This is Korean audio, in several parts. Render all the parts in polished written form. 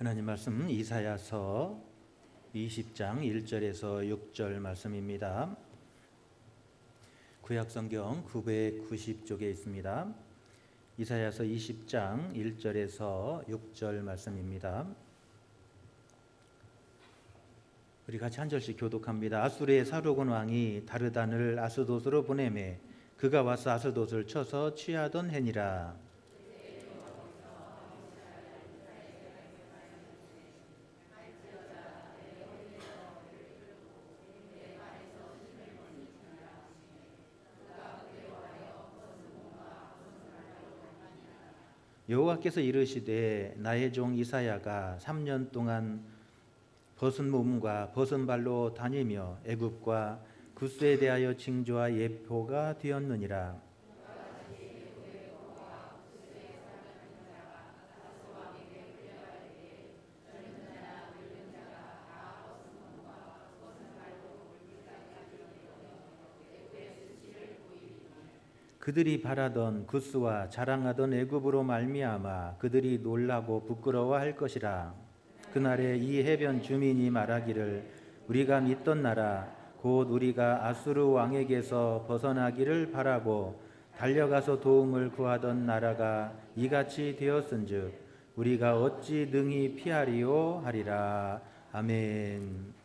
하나님 말씀 이사야서 20장 1절에서 6절 말씀입니다. 구약성경 990쪽에 있습니다. 이사야서 20장 1절에서 6절 말씀입니다. 우리 같이 한 절씩 교독합니다. 아수르의 사르곤 왕이 다르단을 아스돗으로 보내매 그가 와서 아스돗을 쳐서 취하던 해니라. 여호와께서 이르시되 나의 종 이사야가 3년 동안 벗은 몸과 벗은 발로 다니며 애굽과 구스에 대하여 징조와 예표가 되었느니라. 그들이 바라던 구스와 자랑하던 애굽으로 말미암아 그들이 놀라고 부끄러워할 것이라. 그날에 이 해변 주민이 말하기를 우리가 믿던 나라 곧 우리가 아수르 왕에게서 벗어나기를 바라고 달려가서 도움을 구하던 나라가 이같이 되었은즉 우리가 어찌 능히 피하리요 하리라. 아멘.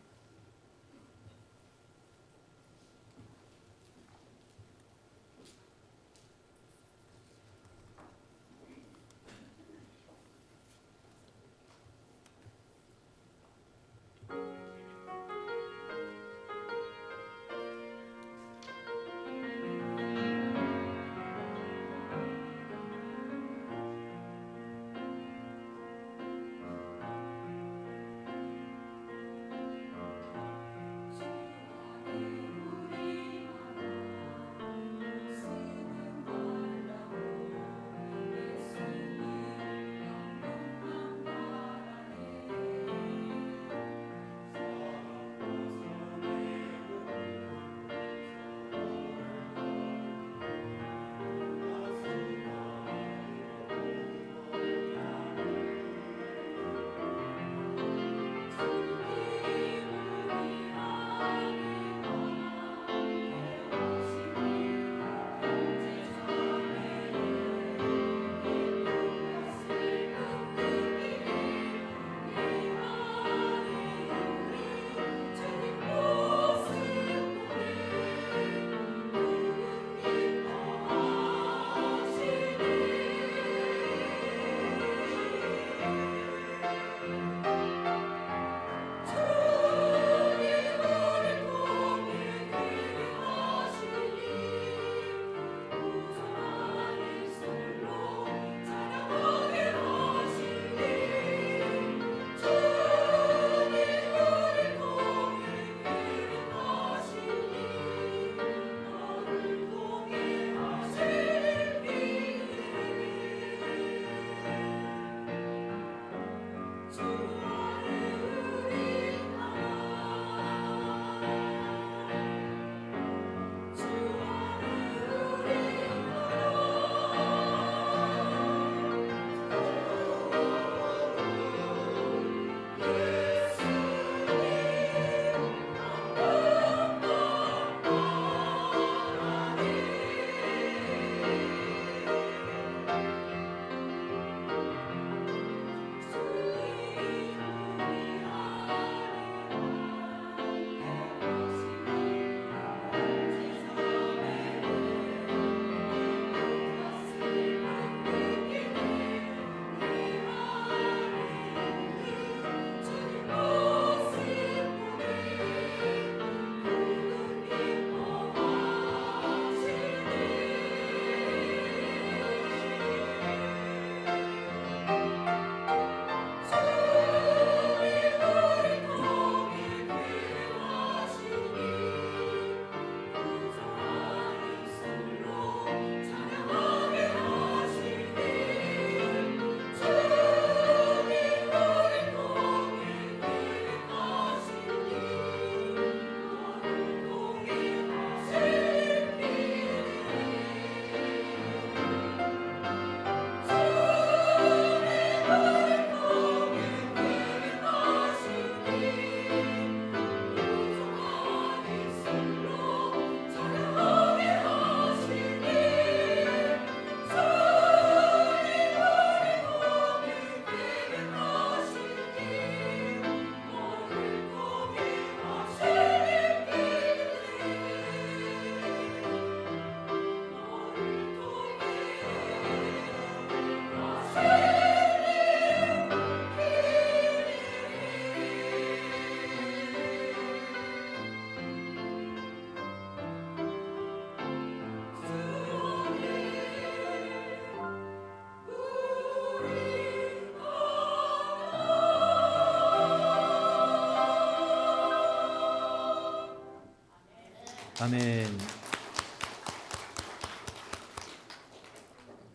아멘.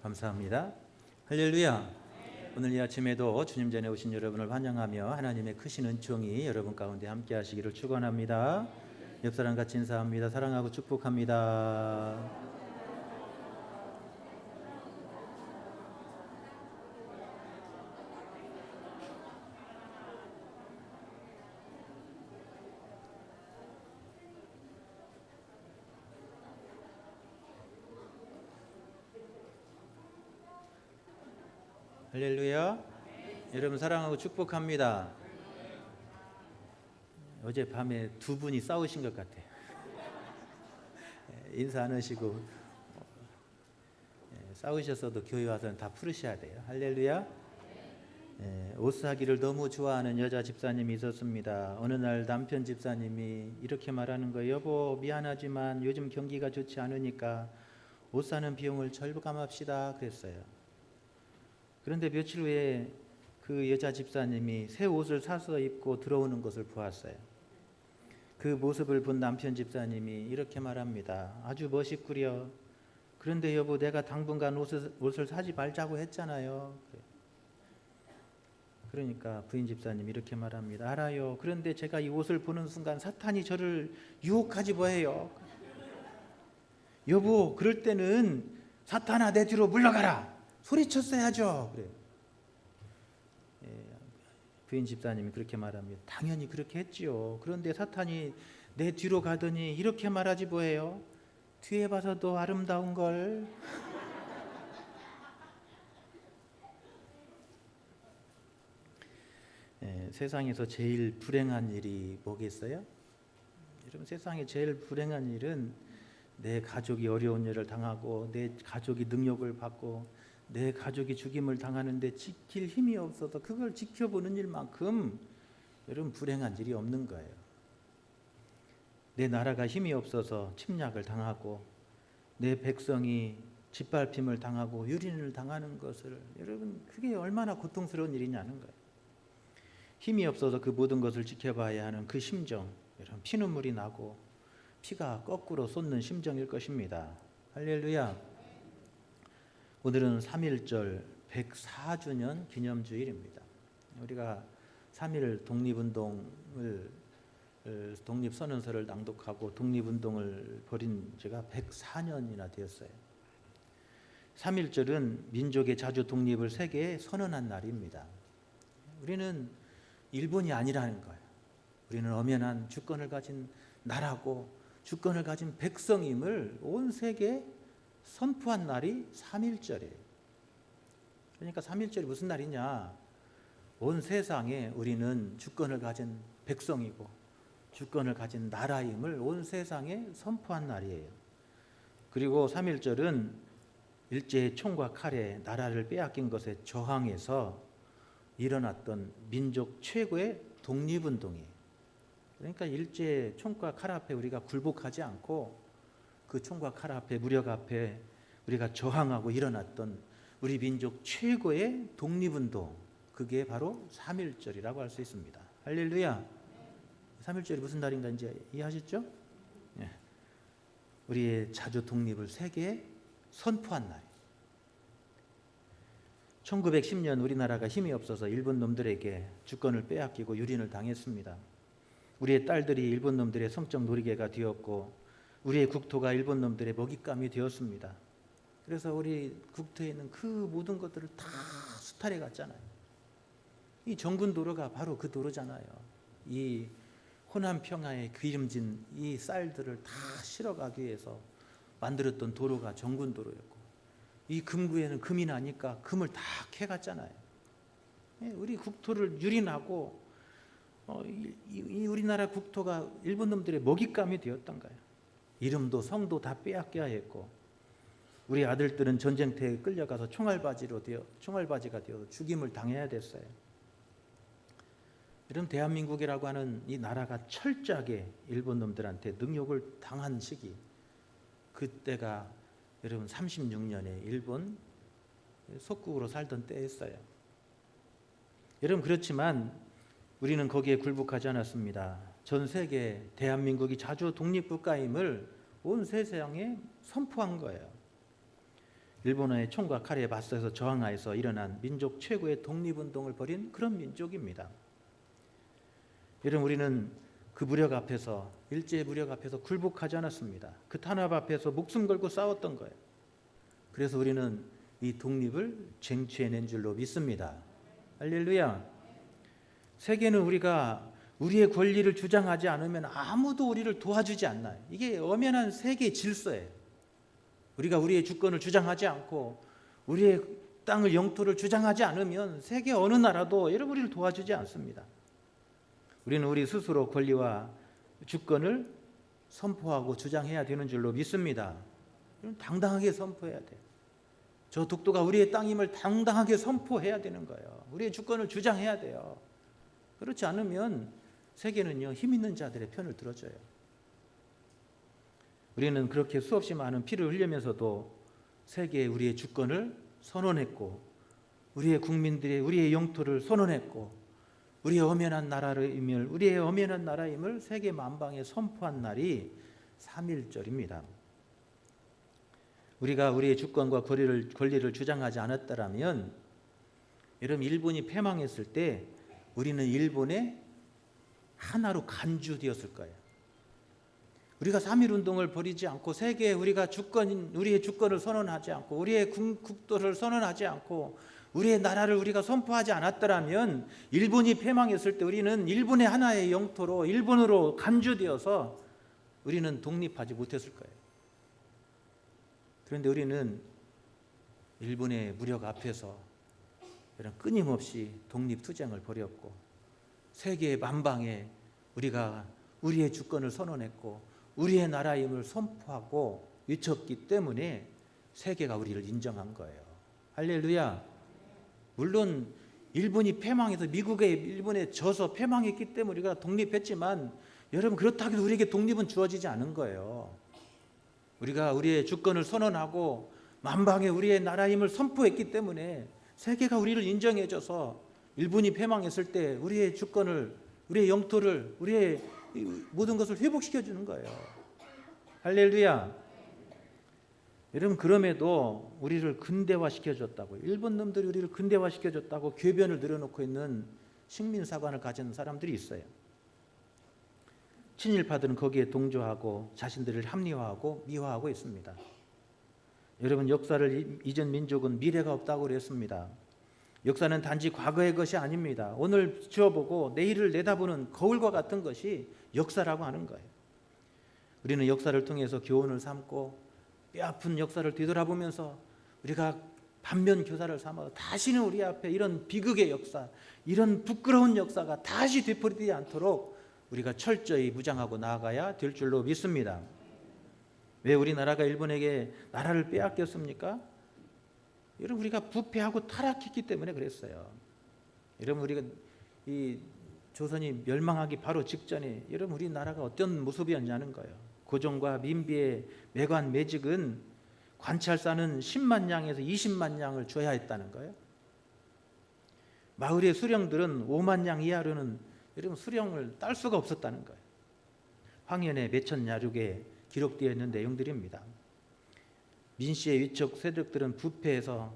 감사합니다. 할렐루야. 오늘 이 아침에도 주님 전에 오신 여러분을 환영하며 하나님의 크신 은총이 여러분 가운데 함께 하시기를 축원합니다. 옆 사람 같이 인사합니다. 사랑하고 축복합니다. 할렐루야. 여러분 사랑하고 축복합니다. 어제 밤에 두 분이 싸우신 것 같아요. 인사 안 하시고 싸우셨어도 교회 와서는 다 풀으셔야 돼요. 할렐루야. 옷 사기를 너무 좋아하는 여자 집사님이 있었습니다. 어느 날 남편 집사님이 이렇게 말하는 거예요. 여보, 미안하지만 요즘 경기가 좋지 않으니까 옷 사는 비용을 절감합시다 그랬어요. 그런데 며칠 후에 그 여자 집사님이 새 옷을 사서 입고 들어오는 것을 보았어요. 그 모습을 본 남편 집사님이 이렇게 말합니다. 아주 멋있구려. 그런데 여보, 내가 당분간 옷을 사지 말자고 했잖아요. 그러니까 부인 집사님이 이렇게 말합니다. 알아요. 그런데 제가 이 옷을 보는 순간 사탄이 저를 유혹하지 뭐해요. 여보, 그럴 때는 사탄아 내 뒤로 물러가라 소리쳤어야죠. 그래요. 부인 집사님이 그렇게 말합니다. 당연히 그렇게 했지요. 그런데 사탄이 내 뒤로 가더니 이렇게 말하지 뭐해요. 뒤에 봐서도 아름다운 걸. 세상에서 제일 불행한 일이 뭐겠어요? 여러분, 세상에 제일 불행한 일은 내 가족이 어려운 일을 당하고 내 가족이 능욕을 받고 내 가족이 죽임을 당하는데 지킬 힘이 없어서 그걸 지켜보는 일만큼 여러분 불행한 일이 없는 거예요. 내 나라가 힘이 없어서 침략을 당하고 내 백성이 짓밟힘을 당하고 유린을 당하는 것을 여러분 그게 얼마나 고통스러운 일이냐는 거예요. 힘이 없어서 그 모든 것을 지켜봐야 하는 그 심정, 여러분 피눈물이 나고 피가 거꾸로 솟는 심정일 것입니다. 할렐루야. 오늘은 3.1절 104주년 기념주일입니다. 우리가 3.1 독립운동을 독립선언서를 낭독하고 독립운동을 벌인 지가 104년이나 되었어요. 3.1절은 민족의 자주 독립을 세계에 선언한 날입니다. 우리는 일본이 아니라는 거예요. 우리는 엄연한 주권을 가진 나라고 주권을 가진 백성임을 온 세계에 선포한 날이 3.1절이에요. 그러니까 3.1절이 무슨 날이냐? 온 세상에 우리는 주권을 가진 백성이고 주권을 가진 나라임을 온 세상에 선포한 날이에요. 그리고 3.1절은 일제의 총과 칼에 나라를 빼앗긴 것에 저항해서 일어났던 민족 최고의 독립운동이에요. 그러니까 일제의 총과 칼 앞에 우리가 굴복하지 않고 그 총과 칼 앞에 무력 앞에 우리가 저항하고 일어났던 우리 민족 최고의 독립운동, 그게 바로 3.1절이라고 할 수 있습니다. 할렐루야. 3.1절이 무슨 날인가 이제 이해하셨죠? 우리의 자주 독립을 세계에 선포한 날. 1910년 우리나라가 힘이 없어서 일본 놈들에게 주권을 빼앗기고 유린을 당했습니다. 우리의 딸들이 일본 놈들의 성적 놀이개가 되었고 우리의 국토가 일본 놈들의 먹잇감이 되었습니다. 그래서 우리 국토에 있는 그 모든 것들을 다 수탈해 갔잖아요. 이 정군 도로가 바로 그 도로잖아요. 이 호남 평야에 기름진 이 쌀들을 다 실어가기 위해서 만들었던 도로가 정군 도로였고 이 금구에는 금이 나니까 금을 다 캐갔잖아요. 우리 국토를 유린하고 이 우리나라 국토가 일본 놈들의 먹잇감이 되었던 거예요. 이름도 성도 다 빼앗겨야 했고 우리 아들들은 전쟁터에 끌려가서 총알바지가 되어 죽임을 당해야 됐어요. 여러분, 대한민국이라고 하는 이 나라가 철저하게 일본 놈들한테 능욕을 당한 시기, 그때가 여러분 36년에 일본 속국으로 살던 때였어요. 여러분, 그렇지만 우리는 거기에 굴복하지 않았습니다. 전 세계 대한민국이 자주 독립국가임을 온 세상에 선포한 거예요. 일본의 총과 칼에 맞서서 저항하여서 일어난 민족 최고의 독립운동을 벌인 그런 민족입니다. 여러분, 우리는 그 무력 앞에서, 일제의 무력 앞에서 굴복하지 않았습니다. 그 탄압 앞에서 목숨 걸고 싸웠던 거예요. 그래서 우리는 이 독립을 쟁취해낸 줄로 믿습니다. 할렐루야. 세계는 우리가 우리의 권리를 주장하지 않으면 아무도 우리를 도와주지 않나요? 이게 엄연한 세계 질서예요. 우리가 우리의 주권을 주장하지 않고 우리의 땅을, 영토를 주장하지 않으면 세계 어느 나라도 여러분 우리를 도와주지 않습니다. 우리는 우리 스스로 권리와 주권을 선포하고 주장해야 되는 줄로 믿습니다. 당당하게 선포해야 돼요. 저 독도가 우리의 땅임을 당당하게 선포해야 되는 거예요. 우리의 주권을 주장해야 돼요. 그렇지 않으면 세계는요, 힘 있는 자들의 편을 들어줘요. 우리는 그렇게 수없이 많은 피를 흘리면서도 세계에 우리의 주권을 선언했고, 우리의 국민들의, 우리의 영토를 선언했고, 우리의 엄연한 나라임을, 우리의 엄연한 나라임을 세계 만방에 선포한 날이 3.1절입니다. 우리가 우리의 주권과 권리를 주장하지 않았더라면, 여러분, 일본이 패망했을 때 우리는 일본의 하나로 간주되었을 거예요. 우리가 3.1운동을 벌이지 않고 세계에 우리의 주권을 선언하지 않고 우리의 국도를 선언하지 않고 우리의 나라를 우리가 선포하지 않았더라면 일본이 패망했을 때 우리는 일본의 하나의 영토로, 일본으로 간주되어서 우리는 독립하지 못했을 거예요. 그런데 우리는 일본의 무력 앞에서 이런 끊임없이 독립투쟁을 벌였고, 세계 만방에 우리가 우리의 주권을 선언했고 우리의 나라임을 선포하고 외쳤기 때문에 세계가 우리를 인정한 거예요. 할렐루야. 물론 일본이 패망해서 일본에 져서 패망했기 때문에 우리가 독립했지만, 여러분, 그렇다고 해서 우리에게 독립은 주어지지 않은 거예요. 우리가 우리의 주권을 선언하고 만방에 우리의 나라임을 선포했기 때문에 세계가 우리를 인정해줘서 일본이 패망했을 때 우리의 주권을, 우리의 영토를, 우리의 모든 것을 회복시켜 주는 거예요. 할렐루야. 여러분, 그럼에도 우리를 근대화시켜 줬다고, 일본 놈들이 우리를 근대화시켜 줬다고 궤변을 늘어놓고 있는 식민사관을 가진 사람들이 있어요. 친일파들은 거기에 동조하고 자신들을 합리화하고 미화하고 있습니다. 여러분, 역사를 잊은 민족은 미래가 없다고 그랬습니다. 역사는 단지 과거의 것이 아닙니다. 오늘 지어보고 내일을 내다보는 거울과 같은 것이 역사라고 하는 거예요. 우리는 역사를 통해서 교훈을 삼고 뼈아픈 역사를 뒤돌아보면서 우리가 반면 교사를 삼아 다시는 우리 앞에 이런 비극의 역사, 이런 부끄러운 역사가 다시 되풀이되지 않도록 우리가 철저히 무장하고 나아가야 될 줄로 믿습니다. 왜 우리나라가 일본에게 나라를 빼앗겼습니까? 여러분, 우리가 부패하고 타락했기 때문에 그랬어요. 여러분, 우리가 이 조선이 멸망하기 바로 직전에 여러분 우리나라가 어떤 모습이었냐는 거예요. 고종과 민비의 매관 매직은 관찰사는 10만 양에서 20만 양을 줘야 했다는 거예요. 마을의 수령들은 5만 양 이하로는 여러분 수령을 딸 수가 없었다는 거예요. 황현의 매천야륙에 기록되어 있는 내용들입니다. 민씨의 위척 세력들은 부패해서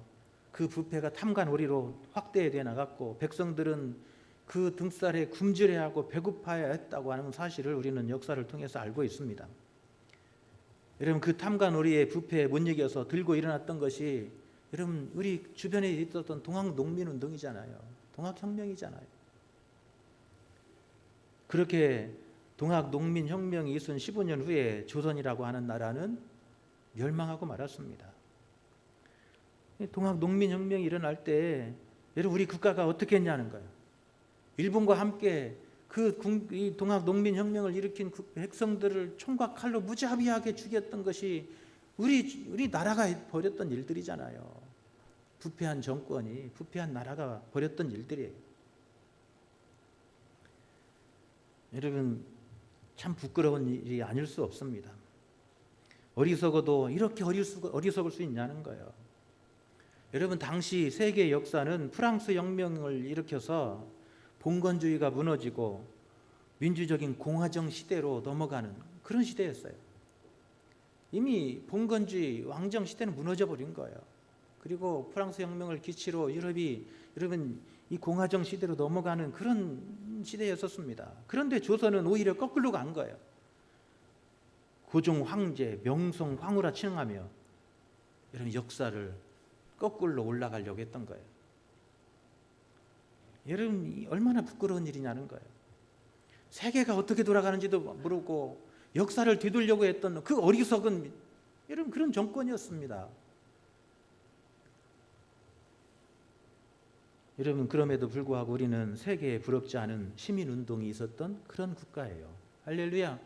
그 부패가 탐관오리로 확대되어 나갔고, 백성들은 그 등살에 굶주려하고 배고파야 했다고 하는 사실을 우리는 역사를 통해서 알고 있습니다. 여러분, 그 탐관오리의 부패에 못 이겨서 들고 일어났던 것이 여러분 우리 주변에 있었던 동학농민운동이잖아요. 동학혁명이잖아요. 그렇게 동학농민혁명이 있은 15년 후에 조선이라고 하는 나라는 멸망하고 말았습니다. 동학농민혁명이 일어날 때 여러분 우리 국가가 어떻게 했냐는 거예요. 일본과 함께 그 동학농민혁명을 일으킨 그 백성들을 총과 칼로 무자비하게 죽였던 것이 우리 나라가 벌였던 일들이잖아요. 부패한 정권이, 부패한 나라가 벌였던 일들이에요. 여러분, 참 부끄러운 일이 아닐 수 없습니다. 어리석어도 이렇게 어리석을 수 있냐는 거예요. 여러분, 당시 세계 역사는 프랑스 혁명을 일으켜서 봉건주의가 무너지고 민주적인 공화정 시대로 넘어가는 그런 시대였어요. 이미 봉건주의 왕정 시대는 무너져 버린 거예요. 그리고 프랑스 혁명을 기치로 유럽이 여러분 이 공화정 시대로 넘어가는 그런 시대였었습니다. 그런데 조선은 오히려 거꾸로 간 거예요. 고종 황제, 명성 황후라 칭하며 이런 역사를 거꾸로 올라가려고 했던 거예요. 여러분 얼마나 부끄러운 일이냐는 거예요. 세계가 어떻게 돌아가는지도 모르고 역사를 뒤돌려고 했던 그 어리석은 여러분 그런 정권이었습니다. 여러분 그럼에도 불구하고 우리는 세계에 부럽지 않은 시민운동이 있었던 그런 국가예요. 할렐루야.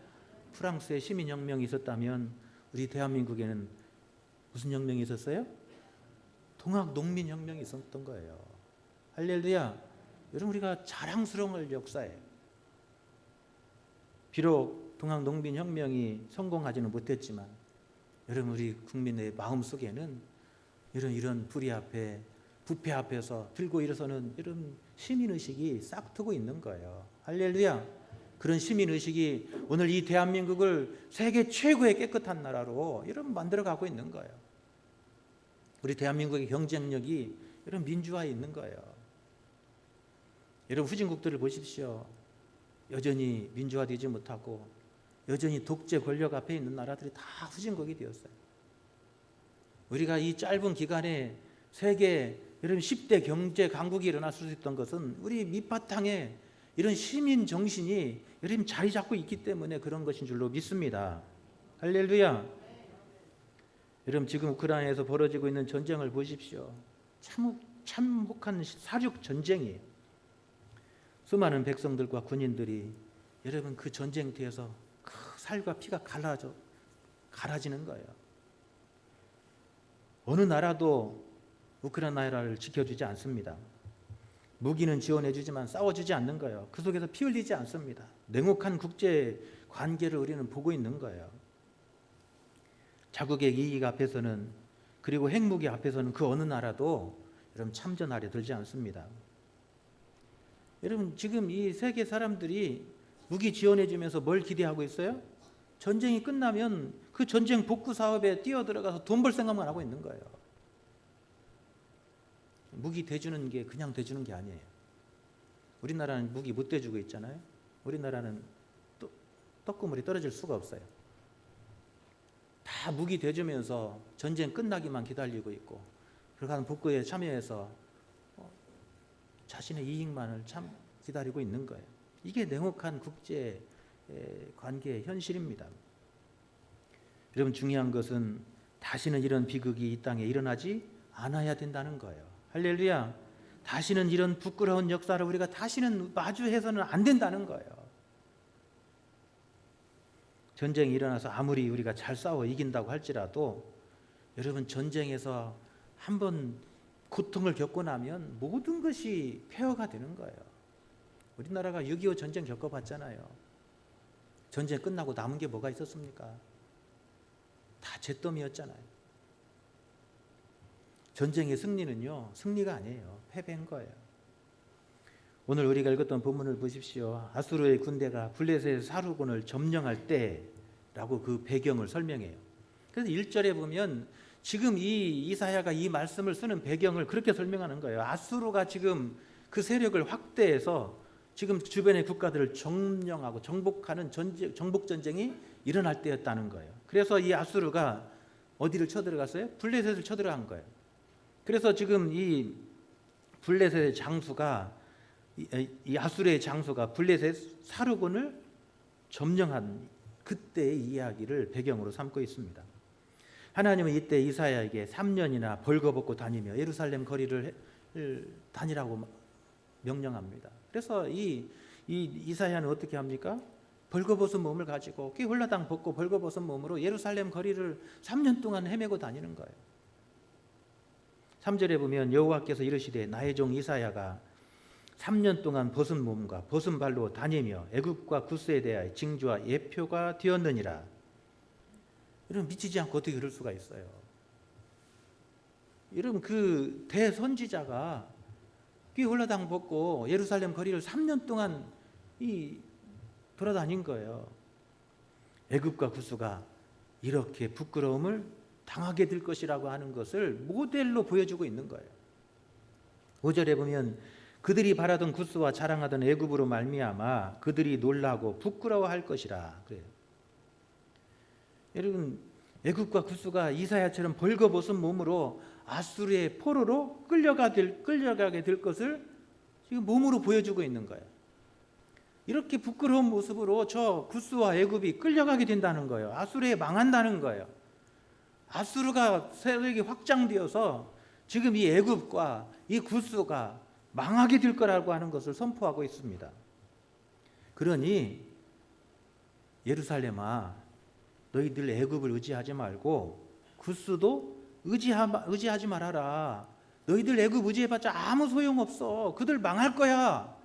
프랑스에 시민혁명이 있었다면 우리 대한민국에는 무슨 혁명이 있었어요? 동학농민혁명이 있었던 거예요. 할렐루야. 여러분 우리가 자랑스러울 역사예요. 비록 동학농민혁명이 성공하지는 못했지만 여러분 우리 국민의 마음속에는 이런 불의 앞에 부패 앞에서 들고 일어서는 이런 시민의식이 싹트고 있는 거예요. 할렐루야. 그런 시민의식이 오늘 이 대한민국을 세계 최고의 깨끗한 나라로 이런 만들어가고 있는 거예요. 우리 대한민국의 경쟁력이 이런 민주화에 있는 거예요. 여러분 후진국들을 보십시오. 여전히 민주화되지 못하고 여전히 독재 권력 앞에 있는 나라들이 다 후진국이 되었어요. 우리가 이 짧은 기간에 세계 여러분 10대 경제 강국이 일어날 수 있던 것은 우리 밑바탕에 이런 시민 정신이 여러분 자리 잡고 있기 때문에 그런 것인 줄로 믿습니다. 할렐루야. 여러분 지금 우크라이나에서 벌어지고 있는 전쟁을 보십시오. 참혹한 사륙 전쟁이에요. 수많은 백성들과 군인들이 여러분 그 전쟁터에서 그 살과 피가 갈아지는 거예요. 어느 나라도 우크라이나를 지켜주지 않습니다. 무기는 지원해주지만 싸워주지 않는 거예요. 그 속에서 피 흘리지 않습니다. 냉혹한 국제 관계를 우리는 보고 있는 거예요. 자국의 이익 앞에서는 그리고 핵무기 앞에서는 그 어느 나라도 여러분 참전하려 들지 않습니다. 여러분 지금 이 세계 사람들이 무기 지원해주면서 뭘 기대하고 있어요? 전쟁이 끝나면 그 전쟁 복구 사업에 뛰어들어가서 돈 벌 생각만 하고 있는 거예요. 무기 대주는 게 그냥 대주는 게 아니에요. 우리나라는 무기 못 대주고 있잖아요. 우리나라는 떡고물이 떨어질 수가 없어요. 다 무기 대주면서 전쟁 끝나기만 기다리고 있고 그러한 복구에 참여해서 자신의 이익만을 참 기다리고 있는 거예요. 이게 냉혹한 국제 관계의 현실입니다. 여러분 중요한 것은 다시는 이런 비극이 이 땅에 일어나지 않아야 된다는 거예요. 할렐루야. 다시는 이런 부끄러운 역사를 우리가 다시는 마주해서는 안 된다는 거예요. 전쟁이 일어나서 아무리 우리가 잘 싸워 이긴다고 할지라도 여러분 전쟁에서 한번 고통을 겪고 나면 모든 것이 폐허가 되는 거예요. 우리나라가 6.25 전쟁 겪어봤잖아요. 전쟁 끝나고 남은 게 뭐가 있었습니까? 다 잿더미였잖아요. 전쟁의 승리는요, 승리가 아니에요. 패배인 거예요. 오늘 우리가 읽었던 본문을 보십시오. 아수르의 군대가 블레셋의 사루곤을 점령할 때라고 그 배경을 설명해요. 그래서 1절에 보면 지금 이 이사야가 이 말씀을 쓰는 배경을 그렇게 설명하는 거예요. 아수르가 지금 그 세력을 확대해서 지금 주변의 국가들을 점령하고 정복하는 정복 전쟁이 일어날 때였다는 거예요. 그래서 이 아수르가 어디를 쳐들어갔어요? 블레셋을 쳐들어간 거예요. 그래서 지금 이 블레셋의 장수가 이 아수르의 장수가 블레셋 사르곤을 점령한 그때의 이야기를 배경으로 삼고 있습니다. 하나님은 이때 이사야에게 3년이나 벌거벗고 다니며 예루살렘 거리를 다니라고 명령합니다. 그래서 이 이사야는 어떻게 합니까? 벌거벗은 몸을 가지고 꽤 홀라당 벗고 벌거벗은 몸으로 예루살렘 거리를 3년 동안 헤매고 다니는 거예요. 3절에 보면 여호와께서 이르시되 나의 종 이사야가 3년 동안 벗은 몸과 벗은 발로 다니며 애굽과 구스에 대하여 징조와 예표가 되었느니라. 여러분 미치지 않고 어떻게 그럴 수가 있어요? 여러분 그 대선지자가 꽤 홀라당 벗고 예루살렘 거리를 3년 동안 돌아다닌 거예요. 애굽과 구스가 이렇게 부끄러움을 당하게 될 것이라고 하는 것을 모델로 보여주고 있는 거예요. 5절에 보면 그들이 바라던 구스와 자랑하던 애굽으로 말미암아 그들이 놀라고 부끄러워할 것이라 그래요. 여러분, 애굽과 구스가 이사야처럼 벌거벗은 몸으로 아수르의 포로로 끌려가게 될 것을 지금 몸으로 보여주고 있는 거예요. 이렇게 부끄러운 모습으로 저 구스와 애굽이 끌려가게 된다는 거예요. 아수르에 망한다는 거예요. 아수르가 세력이 확장되어서 지금 이 애굽과 이 구스가 망하게 될 거라고 하는 것을 선포하고 있습니다. 그러니 예루살렘아, 너희들 애굽을 의지하지 말고 구스도 의지하지 말아라. 너희들 애굽 의지해봤자 아무 소용없어. 그들 망할 거야.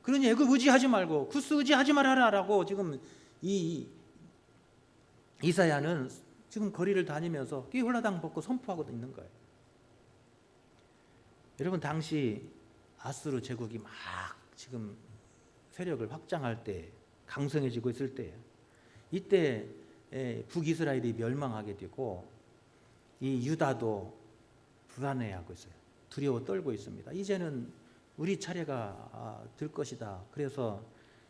그러니 애굽 의지하지 말고 구스 의지하지 말아라라고 지금 이 이사야는 지금 거리를 다니면서 홀라당 벗고 선포하고 있는 거예요. 여러분, 당시 아수르 제국이 막 지금 세력을 확장할 때, 강성해지고 있을 때, 이때 북이스라엘이 멸망하게 되고 이 유다도 불안해하고 있어요. 두려워 떨고 있습니다. 이제는 우리 차례가 될 것이다. 그래서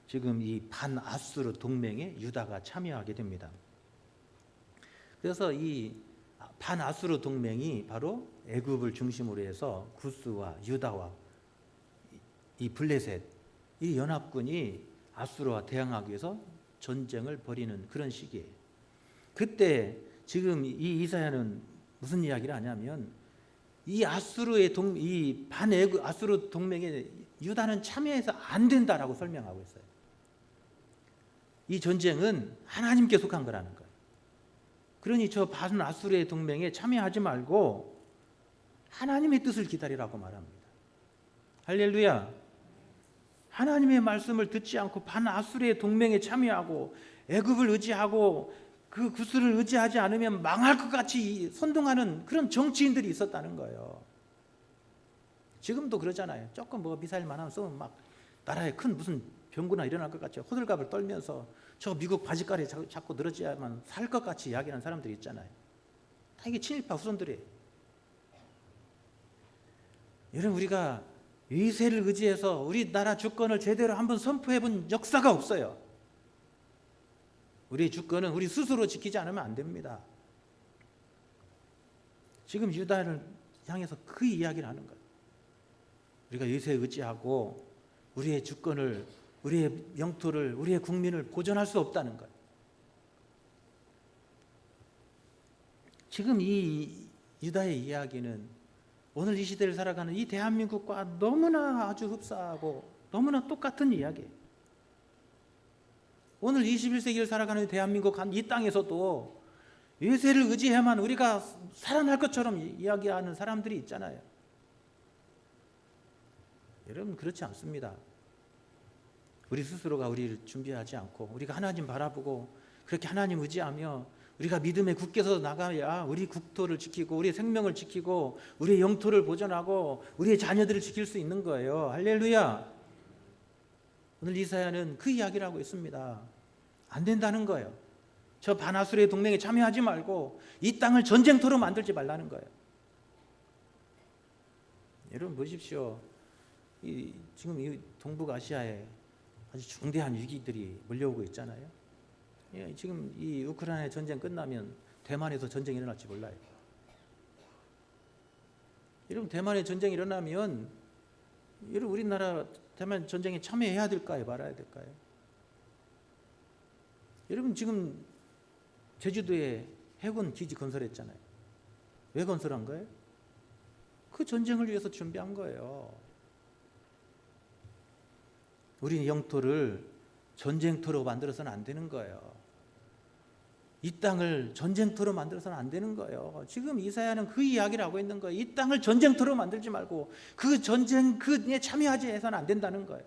지금 이 반아수르 동맹에 유다가 참여하게 됩니다. 그래서 이 반아수르 동맹이 바로 애굽을 중심으로 해서 구스와 유다와 이 블레셋, 이 연합군이 아수르와 대항하기 위해서 전쟁을 벌이는 그런 시기예요. 그때 지금 이 이사야는 무슨 이야기를 하냐면 이 이 반애굽 아수르 동맹에 유다는 참여해서 안 된다라고 설명하고 있어요. 이 전쟁은 하나님께 속한 거라는 거예요. 그러니 저 반아수르의 동맹에 참여하지 말고 하나님의 뜻을 기다리라고 말합니다. 할렐루야. 하나님의 말씀을 듣지 않고 반아수르의 동맹에 참여하고 애굽을 의지하고 그 구스를 의지하지 않으면 망할 것 같이 선동하는 그런 정치인들이 있었다는 거예요. 지금도 그러잖아요. 조금 미사일만 하면 쏘면 막 나라에 큰 무슨 병구나 일어날 것 같이 호들갑을 떨면서 저 미국 바지가리 자꾸 늘어져야만 살 것 같이 이야기하는 사람들이 있잖아요. 다 이게 친일파 후손들이에요. 여러분, 우리가 위세를 의지해서 우리나라 주권을 제대로 한번 선포해 본 역사가 없어요. 우리 주권은 우리 스스로 지키지 않으면 안 됩니다. 지금 유다를 향해서 그 이야기를 하는 거예요. 우리가 위세에 의지하고 우리의 주권을, 우리의 영토를, 우리의 국민을 보존할 수 없다는 거예요. 지금 이 유다의 이야기는 오늘 이 시대를 살아가는 이 대한민국과 너무나 아주 흡사하고 너무나 똑같은 이야기예요. 오늘 21세기를 살아가는 대한민국 이 땅에서도 외세를 의지해야만 우리가 살아날 것처럼 이야기하는 사람들이 있잖아요. 여러분, 그렇지 않습니다. 우리 스스로가 우리를 준비하지 않고 우리가 하나님 바라보고 그렇게 하나님 의지하며 우리가 믿음에 굳게 서 나가야 우리 국토를 지키고 우리의 생명을 지키고 우리의 영토를 보존하고 우리의 자녀들을 지킬 수 있는 거예요. 할렐루야. 오늘 이사야는 그 이야기를 하고 있습니다. 안 된다는 거예요. 저 반아수르의 동맹에 참여하지 말고 이 땅을 전쟁터로 만들지 말라는 거예요. 여러분 보십시오. 지금 이 동북아시아에 아주 중대한 위기들이 몰려오고 있잖아요. 지금 이 우크라이나 전쟁 끝나면 대만에서 전쟁이 일어날지 몰라요. 여러분, 대만에 전쟁이 일어나면 여러분, 우리나라 대만 전쟁에 참여해야 될까요? 말아야 될까요? 여러분, 지금 제주도에 해군 기지 건설했잖아요. 왜 건설한 거예요? 그 전쟁을 위해서 준비한 거예요. 우리 영토를 전쟁터로 만들어서는 안 되는 거예요. 이 땅을 전쟁터로 만들어서는 안 되는 거예요. 지금 이사야는 그 이야기를 하고 있는 거예요. 이 땅을 전쟁터로 만들지 말고 그 전쟁 그에 참여하지 해서는 안 된다는 거예요.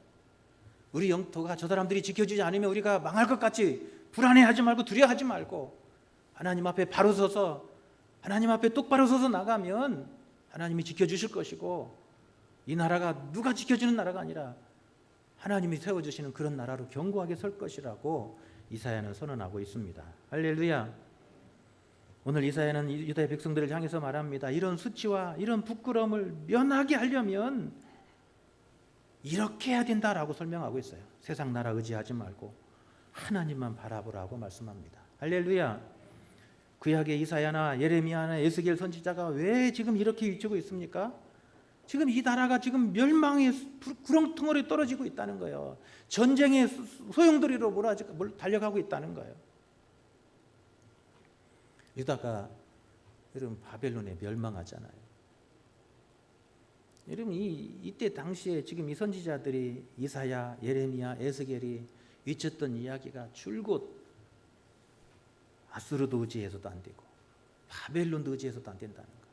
우리 영토가 저 사람들이 지켜주지 않으면 우리가 망할 것 같이 불안해하지 말고 두려워하지 말고 하나님 앞에 바로 서서 하나님 앞에 똑바로 서서 나가면 하나님이 지켜주실 것이고 이 나라가 누가 지켜주는 나라가 아니라 하나님이 세워주시는 그런 나라로 견고하게 설 것이라고 이사야는 선언하고 있습니다. 할렐루야. 오늘 이사야는 유다의 백성들을 향해서 말합니다. 이런 수치와 이런 부끄러움을 면하게 하려면 이렇게 해야 된다라고 설명하고 있어요. 세상 나라 의지하지 말고 하나님만 바라보라고 말씀합니다. 할렐루야. 구약의 이사야나 예레미야나 에스겔 선지자가 왜 지금 이렇게 위치고 있습니까? 지금 이 나라가 지금 멸망의 구렁텅어리에 떨어지고 있다는 거예요. 전쟁의 소용돌이로 달려가고 있다는 거예요. 유다가 여러분 바벨론에 멸망하잖아요. 여러분 이때 당시에 지금 이 선지자들이 이사야, 예레미야, 에스겔이 외쳤던 이야기가 줄곧 아수르도 의지해서도 안 되고 바벨론도 의지해서도 안 된다는 거예요.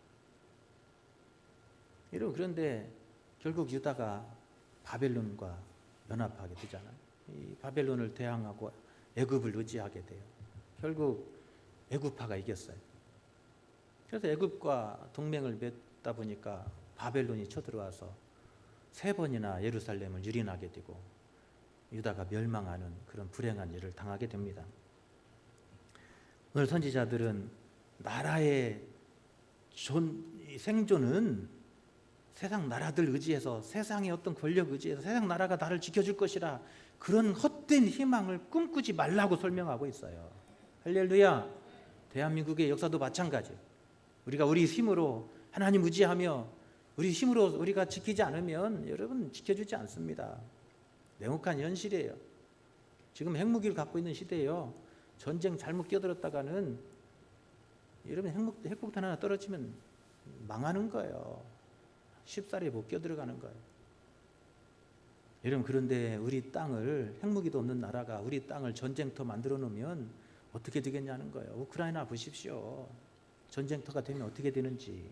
여러분 그런데 결국 유다가 바벨론과 연합하게 되잖아요. 이 바벨론을 대항하고 애굽을 의지하게 돼요. 결국 애굽파가 이겼어요. 그래서 애굽과 동맹을 맺다 보니까 바벨론이 쳐들어와서 3번이나 예루살렘을 유린하게 되고 유다가 멸망하는 그런 불행한 일을 당하게 됩니다. 오늘 선지자들은 나라의 생존은 세상 나라들 의지해서 세상의 어떤 권력 의지해서 세상 나라가 나를 지켜줄 것이라 그런 헛된 희망을 꿈꾸지 말라고 설명하고 있어요. 할렐루야. 대한민국의 역사도 마찬가지예요. 우리가 우리 힘으로 하나님 의지하며 우리 힘으로 우리가 지키지 않으면 여러분 지켜주지 않습니다. 냉혹한 현실이에요. 지금 핵무기를 갖고 있는 시대예요. 전쟁 잘못 끼어들었다가는 여러분 핵폭탄 하나 떨어지면 망하는 거예요. 쉽사리 못 끼어들어가는 거예요. 여러분 그런데 우리 땅을 핵무기도 없는 나라가 우리 땅을 전쟁터 만들어 놓으면 어떻게 되겠냐는 거예요. 우크라이나 보십시오. 전쟁터가 되면 어떻게 되는지.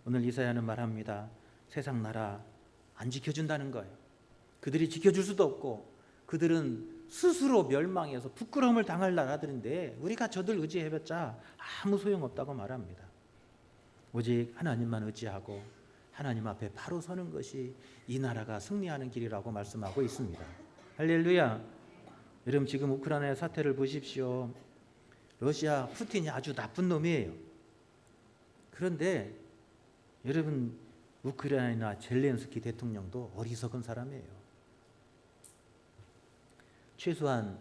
오늘 이사야는 말합니다. 세상 나라 안 지켜준다는 거예요. 그들이 지켜줄 수도 없고 그들은 스스로 멸망해서 부끄러움을 당할 나라들인데 우리가 저들 의지해봤자 아무 소용없다고 말합니다. 오직 하나님만 의지하고 하나님 앞에 바로 서는 것이 이 나라가 승리하는 길이라고 말씀하고 있습니다. 할렐루야. 여러분 지금 우크라이나의 사태를 보십시오. 러시아 푸틴이 아주 나쁜 놈이에요. 그런데 여러분 우크라이나 젤렌스키 대통령도 어리석은 사람이에요. 최소한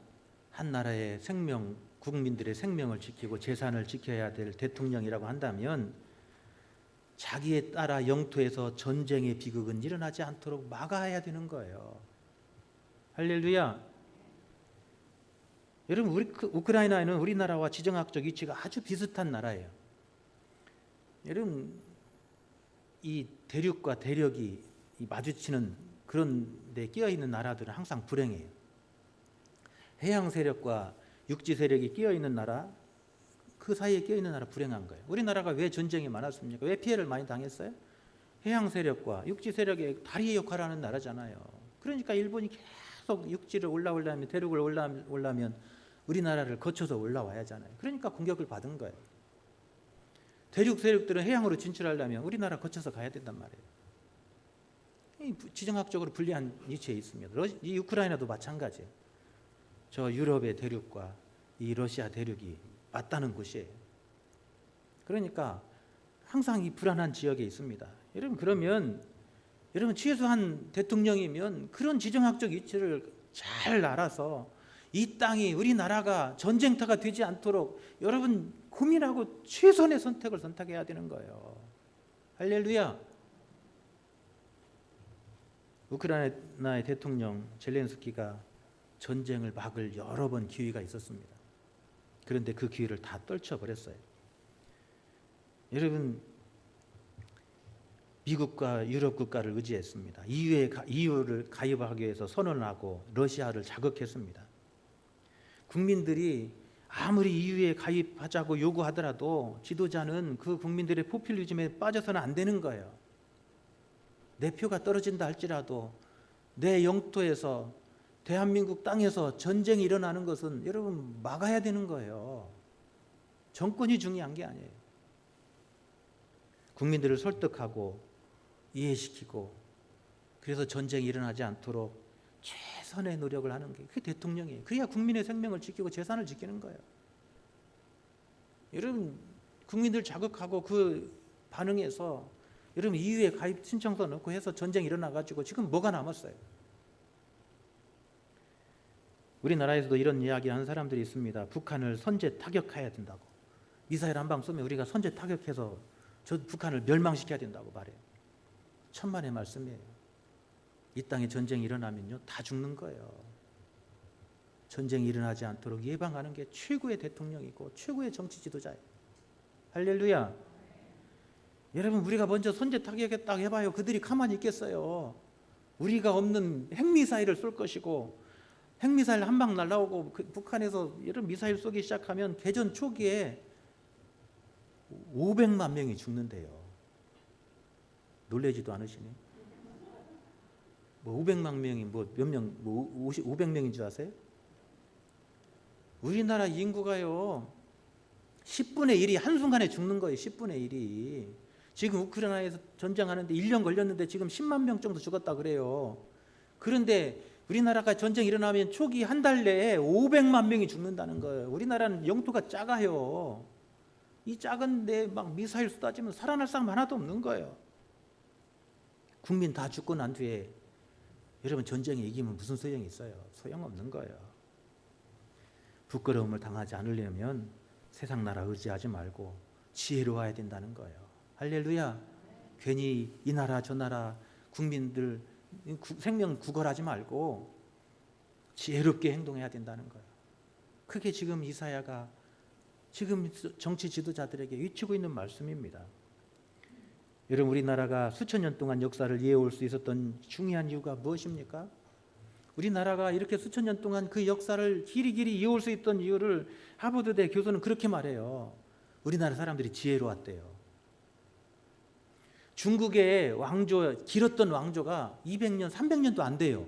한 나라의 생명, 국민들의 생명을 지키고 재산을 지켜야 될 대통령이라고 한다면 자기에 따라 영토에서 전쟁의 비극은 일어나지 않도록 막아야 되는 거예요. 할렐루야. 여러분 우크라이나는 우리나라와 지정학적 위치가 아주 비슷한 나라예요. 여러분 이 대륙과 대륙이 마주치는 그런 데 끼어있는 나라들은 항상 불행해요. 해양 세력과 육지 세력이 끼어있는 나라, 그 사이에 끼어있는 나라 불행한 거예요. 우리나라가 왜 전쟁이 많았습니까? 왜 피해를 많이 당했어요? 해양 세력과 육지 세력의 다리의 역할을 하는 나라잖아요. 그러니까 일본이 계속 육지를 올라오려면 대륙을 올라오면 우리나라를 거쳐서 올라와야 하잖아요. 그러니까 공격을 받은 거예요. 대륙 세력들은 해양으로 진출하려면 우리나라 거쳐서 가야 된단 말이에요. 지정학적으로 불리한 위치에 있습니다. 이 우크라이나도 마찬가지예요. 저 유럽의 대륙과 이 러시아 대륙이 맞닿는 곳이에요. 그러니까 항상 이 불안한 지역에 있습니다. 여러분 그러면 여러분 최소한 대통령이면 그런 지정학적 위치를 잘 알아서 이 땅이 우리나라가 전쟁터가 되지 않도록 여러분 고민하고 최선의 선택을 선택해야 되는 거예요. 할렐루야. 우크라이나의 대통령 젤렌스키가 전쟁을 막을 여러 번 기회가 있었습니다. 그런데 그 기회를 다 떨쳐버렸어요. 여러분 미국과 유럽 국가를 의지했습니다. EU를 가입하기 위해서 선언하고 러시아를 자극했습니다. 국민들이 아무리 EU에 가입하자고 요구하더라도 지도자는 그 국민들의 포퓰리즘에 빠져서는 안 되는 거예요. 내 표가 떨어진다 할지라도 내 영토에서 대한민국 땅에서 전쟁이 일어나는 것은 여러분 막아야 되는 거예요. 정권이 중요한 게 아니에요. 국민들을 설득하고 이해시키고 그래서 전쟁이 일어나지 않도록 최선의 노력을 하는 게 그게 대통령이에요. 그래야 국민의 생명을 지키고 재산을 지키는 거예요. 여러분 국민들 자극하고 그 반응해서 여러분 EU에 가입 신청서 넣고 해서 전쟁이 일어나가지고 지금 뭐가 남았어요? 우리나라에서도 이런 이야기 하는 사람들이 있습니다. 북한을 선제 타격해야 된다고. 미사일 한 방 쏘면 우리가 선제 타격해서 저 북한을 멸망시켜야 된다고 말해요. 천만의 말씀이에요. 이 땅에 전쟁이 일어나면요 다 죽는 거예요. 전쟁이 일어나지 않도록 예방하는 게 최고의 대통령이고 최고의 정치 지도자예요. 할렐루야. 여러분 우리가 먼저 선제 타격했다고 해봐요. 그들이 가만히 있겠어요? 우리가 없는 핵미사일을 쏠 것이고 핵미사일 한 방 날라오고 북한에서 이런 미사일 쏘기 시작하면 개전 초기에 500만 명이 죽는데요. 놀라지도 않으시네. 뭐 500만 명이 뭐 몇 명, 뭐 500명인 줄 아세요? 우리나라 인구가요 10분의 1이 한순간에 죽는 거예요. 10분의 1이. 지금 우크라이나에서 전쟁하는데 1년 걸렸는데 지금 10만 명 정도 죽었다 그래요. 그런데 우리나라가 전쟁 일어나면 초기 한 달 내에 500만 명이 죽는다는 거예요. 우리나라는 영토가 작아요. 이 작은 데 막 미사일 쏟아지면 살아날 사람 하나도 없는 거예요. 국민 다 죽고 난 뒤에 여러분 전쟁에 이기면 무슨 소용이 있어요? 소용없는 거예요. 부끄러움을 당하지 않으려면 세상 나라 의지하지 말고 지혜로워야 된다는 거예요. 할렐루야. 괜히 이 나라 저 나라 국민들 생명 구걸하지 말고 지혜롭게 행동해야 된다는 거예요. 그게 지금 이사야가 지금 정치 지도자들에게 외치고 있는 말씀입니다. 여러분 우리나라가 수천 년 동안 역사를 이어올 수 있었던 중요한 이유가 무엇입니까? 우리나라가 이렇게 수천 년 동안 그 역사를 길이 이어올 수 있던 이유를 하버드대 교수는 그렇게 말해요. 우리나라 사람들이 지혜로웠대요. 중국의 왕조, 길었던 왕조가 200년, 300년도 안 돼요.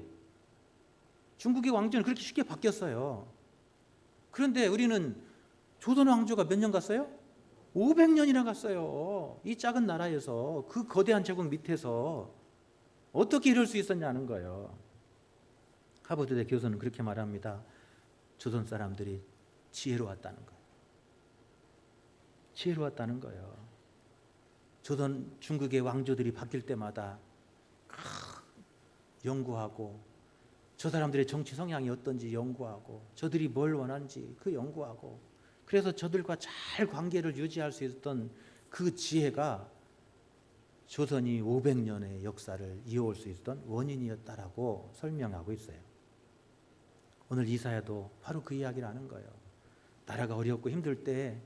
중국의 왕조는 그렇게 쉽게 바뀌었어요. 그런데 우리는 조선 왕조가 몇 년 갔어요? 500년이나 갔어요. 이 작은 나라에서 그 거대한 제국 밑에서 어떻게 이럴 수 있었냐는 거예요. 하버드대 교수는 그렇게 말합니다. 조선 사람들이 지혜로웠다는 거예요. 지혜로웠다는 거예요. 조선 중국의 왕조들이 바뀔 때마다 연구하고 저 사람들의 정치 성향이 어떤지 연구하고 저들이 뭘 원하는지 그 연구하고 그래서 저들과 잘 관계를 유지할 수 있었던 그 지혜가 조선이 500년의 역사를 이어올 수 있었던 원인이었다라고 설명하고 있어요. 오늘 이사야도 바로 그 이야기를 하는 거예요. 나라가 어렵고 힘들 때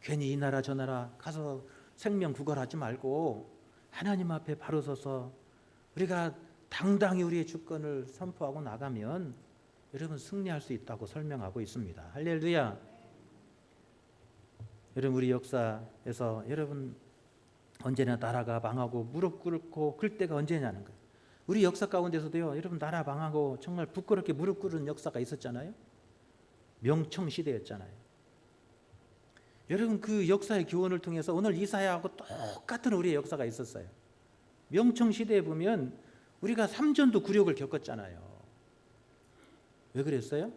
괜히 이 나라 저 나라 가서 생명 구걸하지 말고 하나님 앞에 바로 서서 우리가 당당히 우리의 주권을 선포하고 나가면 여러분 승리할 수 있다고 설명하고 있습니다. 할렐루야. 여러분 우리 역사에서 여러분 언제나 나라가 망하고 무릎 꿇고 클 때가 언제냐는 거예요. 우리 역사 가운데서도요 여러분 나라 망하고 정말 부끄럽게 무릎 꿇은 역사가 있었잖아요. 명청 시대였잖아요. 여러분 그 역사의 교훈을 통해서 오늘 이사야하고 똑같은 우리의 역사가 있었어요. 명청 시대에 보면 우리가 삼전도 굴욕을 겪었잖아요. 왜 그랬어요?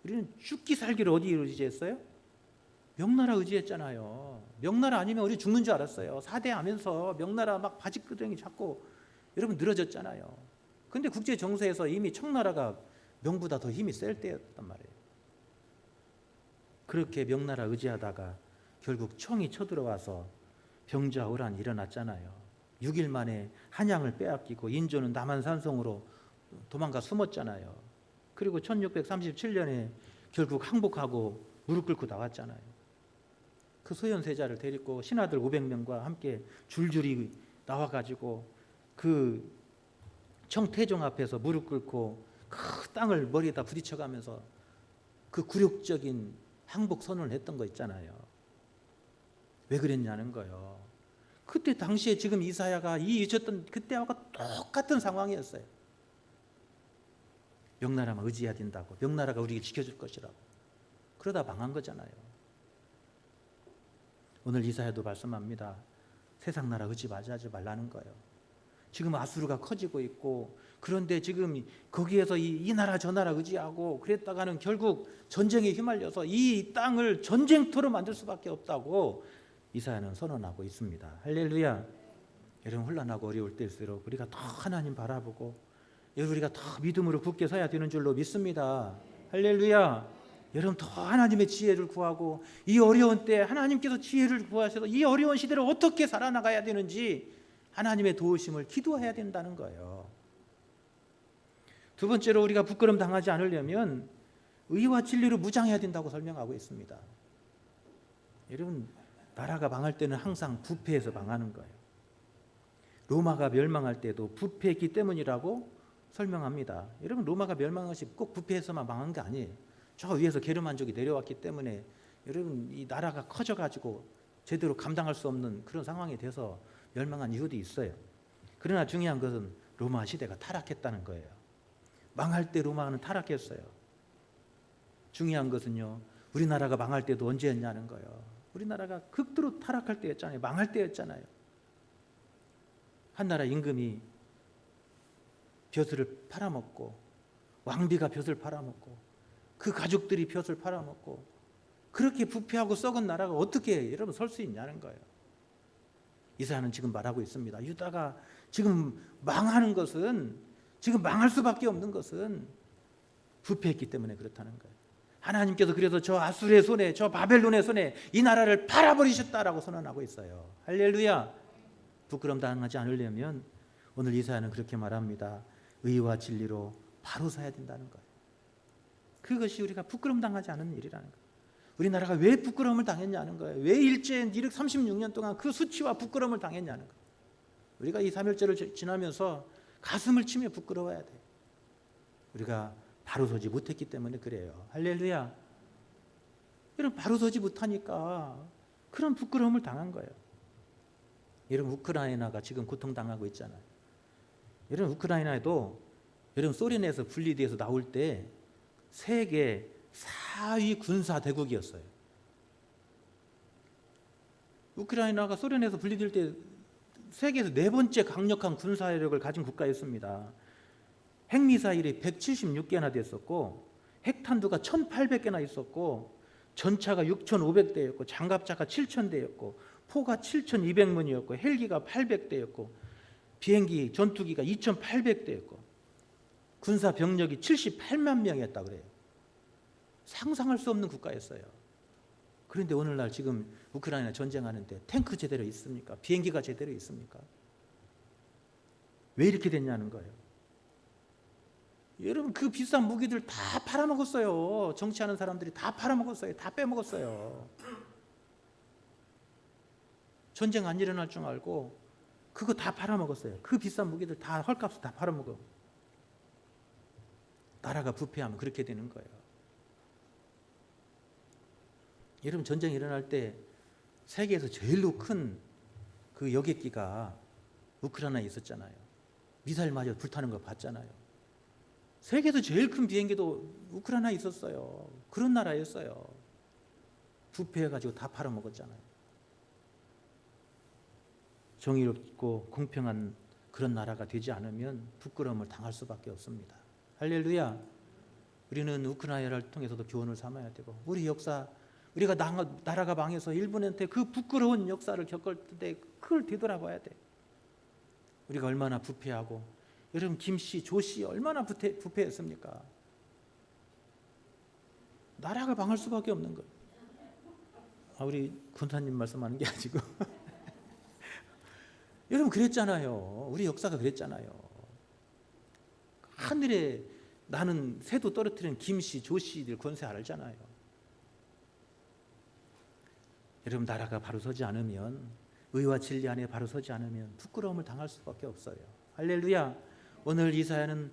우리는 죽기 살기를 어디 의지했어요? 명나라 의지했잖아요. 명나라 아니면 우리 죽는 줄 알았어요. 4대 하면서 명나라 막 바지끄덩이 잡고 여러분 늘어졌잖아요. 근데 국제 정세에서 이미 청나라가 명보다 더 힘이 셀 때였단 말이에요. 그렇게 명나라 의지하다가 결국 청이 쳐들어와서 병자호란이 일어났잖아요. 6일 만에 한양을 빼앗기고 인조는 남한산성으로 도망가 숨었잖아요. 그리고 1637년에 결국 항복하고 무릎 꿇고 나왔잖아요. 그 소현세자를 데리고 신하들 500명과 함께 줄줄이 나와가지고 그 청태종 앞에서 무릎 꿇고 그 땅을 머리에다 부딪혀가면서 그 굴욕적인 항복 선언을 했던 거 있잖아요. 왜 그랬냐는 거예요. 그때 당시에 지금 이사야가 있었던 그때와 똑같은 상황이었어요. 명나라만 의지해야 된다고. 명나라가 우리에게 지켜줄 것이라고. 그러다 망한 거잖아요. 오늘 이사야도 말씀합니다. 세상 나라 의지하지 말라는 거예요. 지금 아수르가 커지고 있고, 그런데 지금 거기에서 이 나라 저 나라 의지하고 그랬다가는 결국 전쟁에 휘말려서 이 땅을 전쟁터로 만들 수밖에 없다고 이사야는 선언하고 있습니다. 할렐루야. 여러분, 혼란하고 어려울 때일수록 우리가 더 하나님 바라보고 우리가 더 믿음으로 굳게 서야 되는 줄로 믿습니다. 할렐루야. 여러분, 더 하나님의 지혜를 구하고 이 어려운 때 하나님께서 지혜를 구하셔서 이 어려운 시대를 어떻게 살아나가야 되는지 하나님의 도우심을 기도해야 된다는 거예요. 두 번째로, 우리가 부끄럼 당하지 않으려면 의와 진리로 무장해야 된다고 설명하고 있습니다. 여러분, 나라가 망할 때는 항상 부패해서 망하는 거예요. 로마가 멸망할 때도 부패했기 때문이라고 설명합니다. 여러분, 로마가 멸망한 것이 꼭 부패해서만 망한 게 아니에요. 저 위에서 게르만족이 내려왔기 때문에 여러분, 이 나라가 커져가지고 제대로 감당할 수 없는 그런 상황이 돼서 멸망한 이유도 있어요. 그러나 중요한 것은 로마 시대가 타락했다는 거예요. 망할 때 로마는 타락했어요. 중요한 것은요, 우리나라가 망할 때도 언제였냐는 거예요. 우리나라가 극도로 타락할 때였잖아요. 망할 때였잖아요. 한 나라 임금이 벼슬을 팔아먹고, 왕비가 벼슬 팔아먹고, 그 가족들이 벼슬 팔아먹고, 그렇게 부패하고 썩은 나라가 어떻게 여러분 설 수 있냐는 거예요. 이사야는 지금 말하고 있습니다. 유다가 지금 망하는 것은, 지금 망할 수밖에 없는 것은 부패했기 때문에 그렇다는 거예요. 하나님께서 그래서 저 아수르의 손에, 저 바벨론의 손에 이 나라를 팔아버리셨다라고 선언하고 있어요. 할렐루야. 부끄럼 당하지 않으려면 오늘 이사야는 그렇게 말합니다. 의와 진리로 바로 서야 된다는 거예요. 그것이 우리가 부끄럼 당하지 않은 일이라는 거예요. 우리나라가 왜 부끄러움을 당했냐는 거예요. 왜 일제 236년 동안 그 수치와 부끄러움을 당했냐는 거예요. 우리가 이 3.1절을 지나면서 가슴을 치며 부끄러워야 돼요. 우리가 바로 서지 못했기 때문에 그래요. 할렐루야. 여러분, 바로 서지 못하니까 그런 부끄러움을 당한 거예요. 여러분, 우크라이나가 지금 고통당하고 있잖아요. 여러분, 우크라이나에도 여러분 소련에서 분리돼서 나올 때 세계 4위 군사 대국이었어요. 우크라이나가 소련에서 분리될 때 세계에서 네 번째 강력한 군사력을 가진 국가였습니다. 핵미사일이 176개나 됐었고, 핵탄두가 1,800개나 있었고, 전차가 6,500대였고, 장갑차가 7,000대였고, 포가 7,200문이었고, 헬기가 800대였고, 비행기 전투기가 2,800대였고, 군사 병력이 78만 명이었다 그래요. 상상할 수 없는 국가였어요. 그런데 오늘날 지금 우크라이나 전쟁하는데 탱크 제대로 있습니까? 비행기가 제대로 있습니까? 왜 이렇게 됐냐는 거예요. 여러분, 그 비싼 무기들 다 팔아먹었어요. 정치하는 사람들이 다 팔아먹었어요. 다 빼먹었어요. 전쟁 안 일어날 줄 알고 그거 다 팔아먹었어요. 그 비싼 무기들 다 헐값을 다 팔아먹어. 나라가 부패하면 그렇게 되는 거예요. 여러분, 전쟁이 일어날 때 세계에서 제일로 큰 그 여객기가 우크라이나에 있었잖아요. 미사일 맞아 불타는 거 봤잖아요. 세계에서 제일 큰 비행기도 우크라이나에 있었어요. 그런 나라였어요. 부패해가지고 다 팔아먹었잖아요. 정의롭고 공평한 그런 나라가 되지 않으면 부끄러움을 당할 수밖에 없습니다. 할렐루야. 우리는 우크라이나를 통해서도 교훈을 삼아야 되고, 우리 역사, 우리가 나라가 망해서 일본한테 그 부끄러운 역사를 겪을 때 그걸 되돌아봐야 돼. 우리가 얼마나 부패하고, 여러분 김씨, 조씨 얼마나 부패했습니까? 나라가 망할 수밖에 없는 거예요. 우리 권사님 말씀하는 게 아니고 여러분 그랬잖아요. 우리 역사가 그랬잖아요. 하늘에 나는 새도 떨어뜨리는 김씨, 조씨들 권세 알잖아요. 여러분, 나라가 바로 서지 않으면, 의와 진리 안에 바로 서지 않으면 부끄러움을 당할 수밖에 없어요. 할렐루야. 오늘 이사야는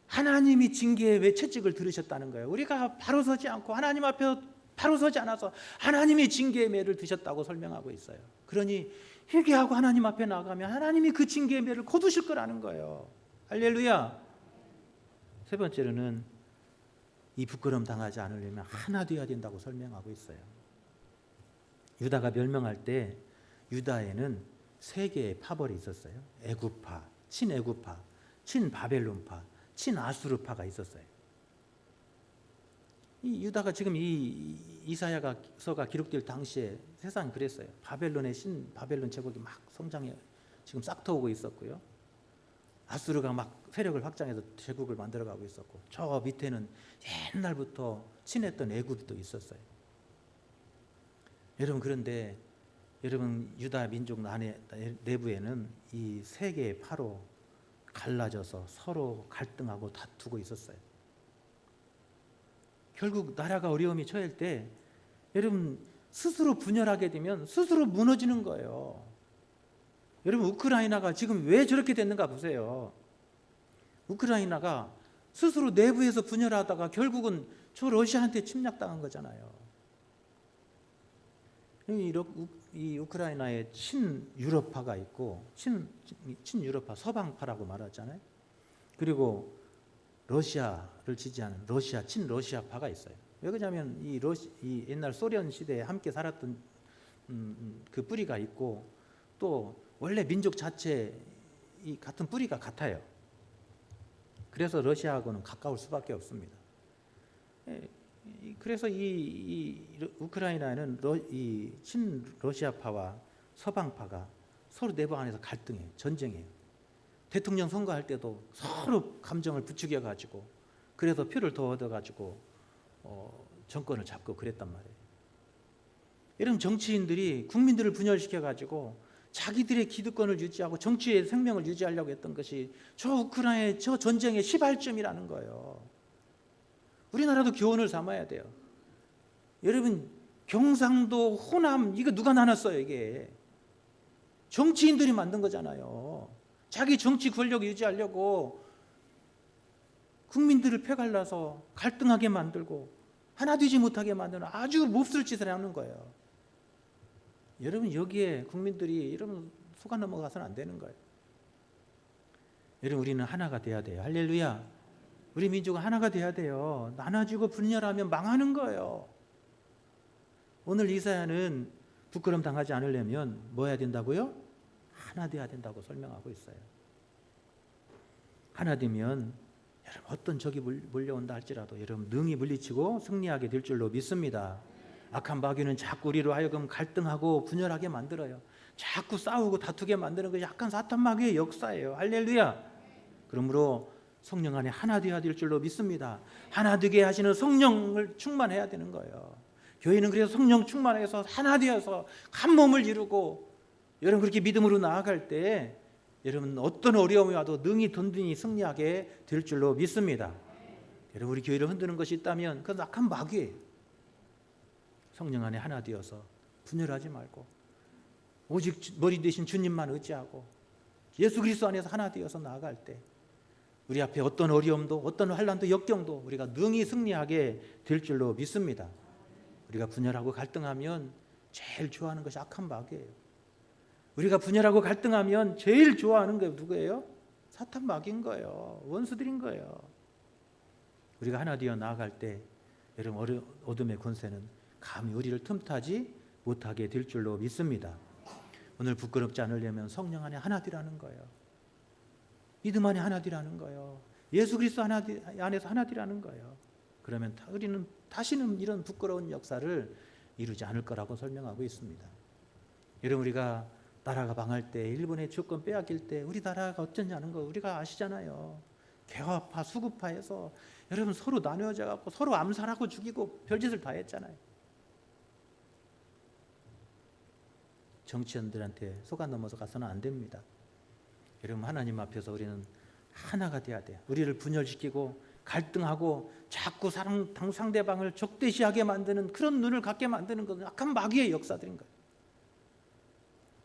하나님이 징계의 왜 채찍을 들으셨다는 거예요. 우리가 바로 서지 않고 하나님 앞에 바로 서지 않아서 하나님이 징계의 매를 드셨다고 설명하고 있어요. 그러니 회개하고 하나님 앞에 나가면 하나님이 그 징계의 매를 거두실 거라는 거예요. 할렐루야. 세 번째로는 이 부끄러움 당하지 않으려면 하나 되어야 된다고 설명하고 있어요. 유다가 멸망할 때 유다에는 세 개의 파벌이 있었어요. 애굽파, 친애굽파, 친바벨론파, 친아수르파가 있었어요. 이 유다가 지금 이 이사야서가 기록될 당시에 세상이 그랬어요. 바벨론 제국이 막 성장해 지금 싹트오고 있었고요. 아수르가 막 세력을 확장해서 제국을 만들어가고 있었고, 저 밑에는 옛날부터 친했던 애굽도 있었어요. 여러분, 그런데 여러분, 유다 민족 내부에는 이 세 개의 파로 갈라져서 서로 갈등하고 다투고 있었어요. 결국 나라가 어려움이 처할 때 여러분, 스스로 분열하게 되면 스스로 무너지는 거예요. 여러분, 우크라이나가 지금 왜 저렇게 됐는가 보세요. 우크라이나가 스스로 내부에서 분열하다가 결국은 저 러시아한테 침략당한 거잖아요. 이 우크라이나에 친유럽파가 있고, 친유럽파, 서방파라고 말하잖아요. 그리고 러시아를 지지하는 친러시아파가 있어요. 왜 그러냐면 이 옛날 소련 시대에 함께 살았던 그 뿌리가 있고, 또 원래 민족 자체 이 같은 뿌리가 같아요. 그래서 러시아하고는 가까울 수밖에 없습니다. 그래서 이 우크라이나는 이 친러시아파와 서방파가 서로 내부 안에서 갈등해요. 전쟁해요. 대통령 선거할 때도 서로 감정을 부추겨 가지고, 그래서 표를 더 얻어 가지고 정권을 잡고 그랬단 말이에요. 이런 정치인들이 국민들을 분열시켜 가지고 자기들의 기득권을 유지하고 정치의 생명을 유지하려고 했던 것이 저 우크라이나의 저 전쟁의 시발점이라는 거예요. 우리나라도 교훈을 삼아야 돼요. 여러분, 경상도, 호남, 이거 누가 나눴어요? 이게 정치인들이 만든 거잖아요. 자기 정치 권력 유지하려고 국민들을 패갈라서 갈등하게 만들고 하나 되지 못하게 만드는 아주 몹쓸 짓을 하는 거예요. 여러분, 여기에 국민들이 여러분 속아 넘어가서는 안 되는 거예요. 여러분, 우리는 하나가 돼야 돼요. 할렐루야. 우리 민족은 하나가 돼야 돼요. 나눠지고 분열하면 망하는 거예요. 오늘 이사야는 부끄럼 당하지 않으려면 뭐 해야 된다고요? 하나 돼야 된다고 설명하고 있어요. 하나 되면 여러분, 어떤 적이 몰려온다 할지라도 여러분 능히 물리치고 승리하게 될 줄로 믿습니다. 악한 마귀는 자꾸 우리로 하여금 갈등하고 분열하게 만들어요. 자꾸 싸우고 다투게 만드는 것이 약한 사탄 마귀의 역사예요. 할렐루야. 그러므로 성령 안에 하나 되어야 될 줄로 믿습니다. 하나 되게 하시는 성령을 충만해야 되는 거예요. 교회는 그래서 성령 충만해서 하나 되어서 한 몸을 이루고, 여러분 그렇게 믿음으로 나아갈 때 여러분 어떤 어려움이 와도 능히 든든히 승리하게 될 줄로 믿습니다. 여러분, 우리 교회를 흔드는 것이 있다면 그건 악한 마귀예요. 성령 안에 하나 되어서 분열하지 말고 오직 머리 되신 주님만 의지하고 예수 그리스도 안에서 하나 되어서 나아갈 때 우리 앞에 어떤 어려움도 어떤 환난도 역경도 우리가 능히 승리하게 될 줄로 믿습니다. 우리가 분열하고 갈등하면 제일 좋아하는 것이 악한 마귀예요. 우리가 분열하고 갈등하면 제일 좋아하는 게 누구예요? 사탄 마귀인 거예요. 원수들인 거예요. 우리가 하나 되어 나아갈 때 여러분 어둠의 권세는 감히 우리를 틈타지 못하게 될 줄로 믿습니다. 오늘 부끄럽지 않으려면 성령 안에 하나 되라는 거예요. 믿음 안에 하나 되라는 거예요. 예수 그리스도 안에서 하나 되라는 거예요. 그러면 우리는 다시는 이런 부끄러운 역사를 이루지 않을 거라고 설명하고 있습니다. 여러분, 우리가 나라가 망할 때, 일본의 주권 빼앗길 때 우리 나라가 어쩌냐는 거 우리가 아시잖아요. 개화파, 수구파에서 여러분 서로 나누어져 갖고 서로 암살하고 죽이고 별짓을 다 했잖아요. 정치인들한테 속아 넘어서 가서는 안 됩니다. 여러분, 하나님 앞에서 우리는 하나가 돼야 돼요. 우리를 분열시키고 갈등하고 자꾸 상대방을 적대시하게 만드는 그런 눈을 갖게 만드는 것은 악한 마귀의 역사들인 거예요.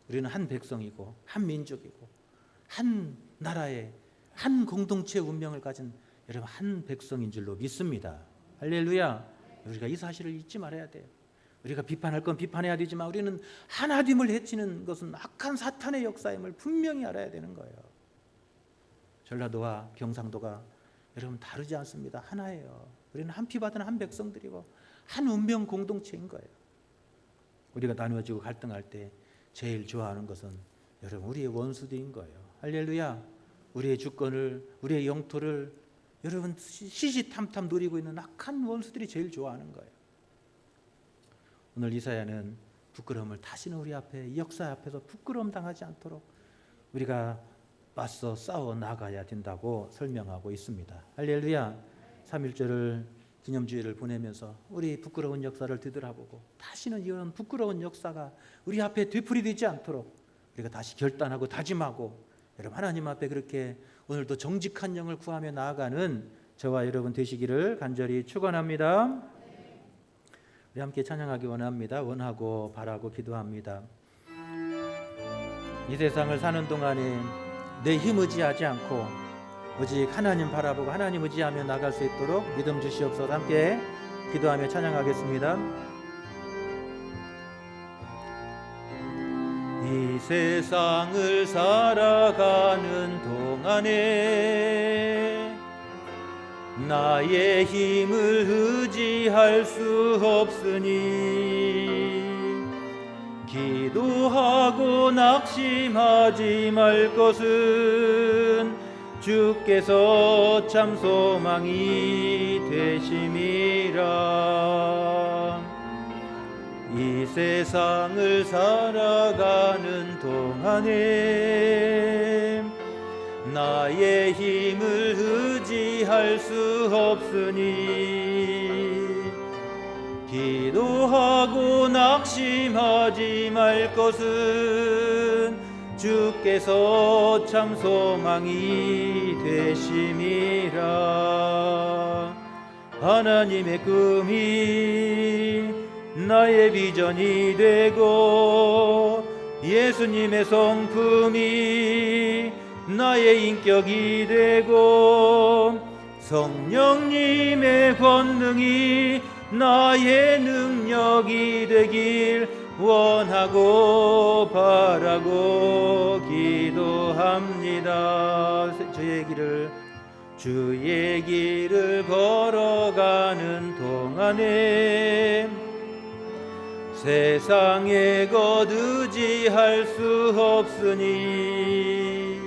우리는 한 백성이고 한 민족이고 한 나라의 한 공동체의 운명을 가진 여러분 한 백성인 줄로 믿습니다. 할렐루야. 우리가 이 사실을 잊지 말아야 돼요. 우리가 비판할 건 비판해야 되지만 우리는 하나님을 해치는 것은 악한 사탄의 역사임을 분명히 알아야 되는 거예요. 전라도와 경상도가 여러분 다르지 않습니다. 하나예요. 우리는 한 피 받은 한 백성들이고 한 운명 공동체인 거예요. 우리가 나누어지고 갈등할 때 제일 좋아하는 것은 여러분 우리의 원수들인 거예요. 할렐루야. 우리의 주권을, 우리의 영토를 여러분 시시탐탐 노리고 있는 악한 원수들이 제일 좋아하는 거예요. 오늘 이사야는 부끄러움을 다시는 우리 앞에, 이 역사 앞에서 부끄러움 당하지 않도록 우리가 맞서 싸워 나가야 된다고 설명하고 있습니다. 할렐루야. 3.1절을 기념주의를 보내면서 우리 부끄러운 역사를 되돌아보고 다시는 이런 부끄러운 역사가 우리 앞에 되풀이되지 않도록 우리가 다시 결단하고 다짐하고 여러분 하나님 앞에 그렇게 오늘도 정직한 영을 구하며 나아가는 저와 여러분 되시기를 간절히 축원합니다. 우리 함께 찬양하기 원하고 바라고 기도합니다. 이 세상을 사는 동안에 내 힘 의지하지 않고 오직 하나님 바라보고 하나님 의지하며 나갈 수 있도록 믿음 주시옵소서. 함께 기도하며 찬양하겠습니다. 이 세상을 살아가는 동안에 나의 힘을 의지할 수 없으니 기도하고 낙심하지 말 것은 주께서 참 소망이 되심이라. 이 세상을 살아가는 동안에 나의 힘을 의지할 수 없으니 기도하고 낙심하지 말 것은 주께서 참 소망이 되심이라. 하나님의 꿈이 나의 비전이 되고 예수님의 성품이 나의 인격이 되고 성령님의 권능이 나의 능력이 되길 원하고 바라고 기도합니다. 주의 길을 걸어가는 동안에 세상의 것 의지할 수 없으니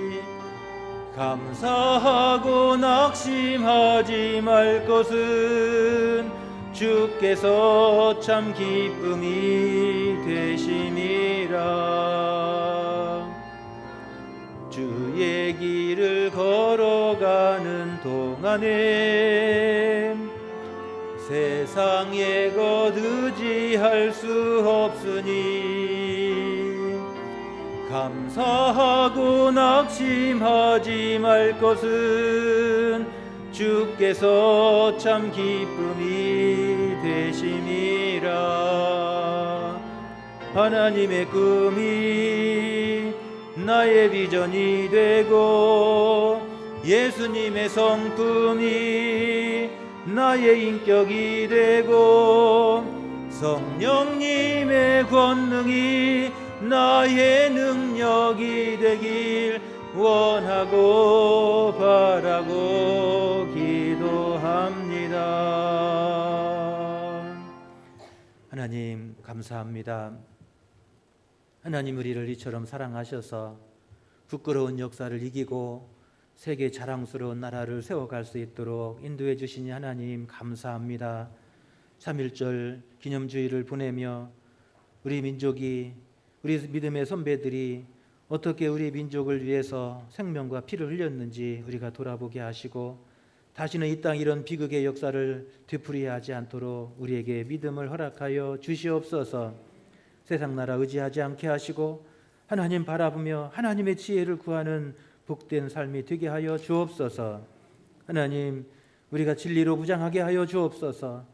감사하고 낙심하지 말 것은 주께서 참 기쁨이 되심이라. 주의 길을 걸어가는 동안에 세상의 것 의지할 수 없으니 감사하고 낙심하지 말 것은 주께서 참 기쁨이 되심이라. 하나님의 꿈이 나의 비전이 되고 예수님의 성품이 나의 인격이 되고 성령님의 권능이 나의 능력이 되길 원하고 바라고 기도합니다. 하나님 감사합니다. 하나님 우리를 이처럼 사랑하셔서 부끄러운 역사를 이기고 세계 자랑스러운 나라를 세워갈 수 있도록 인도해 주시니 하나님 감사합니다. 3.1절 기념주의를 보내며 우리 민족이, 우리 믿음의 선배들이 어떻게 우리 민족을 위해서 생명과 피를 흘렸는지 우리가 돌아보게 하시고 다시는 이 땅 이런 비극의 역사를 되풀이하지 않도록 우리에게 믿음을 허락하여 주시옵소서. 세상 나라 의지하지 않게 하시고 하나님 바라보며 하나님의 지혜를 구하는 복된 삶이 되게 하여 주옵소서. 하나님 우리가 진리로 무장하게 하여 주옵소서.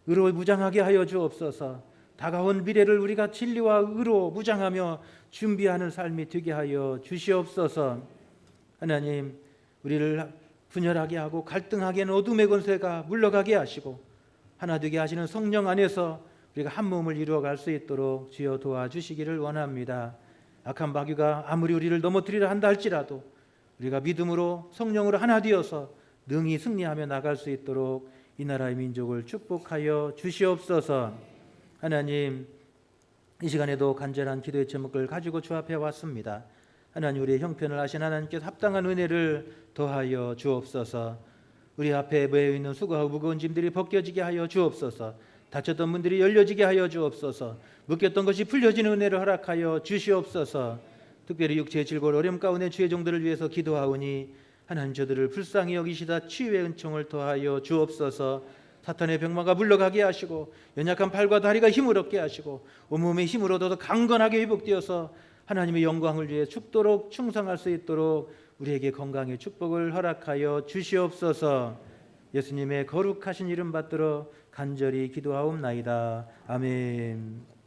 의로 무장하게 하여 주옵소서. 다가온 미래를 우리가 진리와 의로 무장하며 준비하는 삶이 되게 하여 주시옵소서. 하나님 우리를 분열하게 하고 갈등하게 하는 어둠의 권세가 물러가게 하시고 하나 되게 하시는 성령 안에서 우리가 한 몸을 이루어갈 수 있도록 주여 도와주시기를 원합니다. 악한 마귀가 아무리 우리를 넘어뜨리려 한다 할지라도 우리가 믿음으로 성령으로 하나 되어서 능히 승리하며 나갈 수 있도록 이 나라의 민족을 축복하여 주시옵소서. 하나님 이 시간에도 간절한 기도의 제목을 가지고 주 앞에 왔습니다. 하나님, 우리의 형편을 아신 하나님께서 합당한 은혜를 더하여 주옵소서. 우리 앞에 매여 있는 수고하고 무거운 짐들이 벗겨지게 하여 주옵소서. 닫혔던 문들이 열려지게 하여 주옵소서. 묶였던 것이 풀려지는 은혜를 허락하여 주시옵소서. 특별히 육체의 질고를 어려움 가운데 주의 종들을 위해서 기도하오니 하나님, 저들을 불쌍히 여기시다 치유의 은총을 더하여 주옵소서. 사탄의 병마가 물러가게 하시고 연약한 팔과 다리가 힘을 얻게 하시고 온몸의 힘을 얻어서 강건하게 회복되어서 하나님의 영광을 위해 죽도록 충성할 수 있도록 우리에게 건강의 축복을 허락하여 주시옵소서. 예수님의 거룩하신 이름 받들어 간절히 기도하옵나이다. 아멘.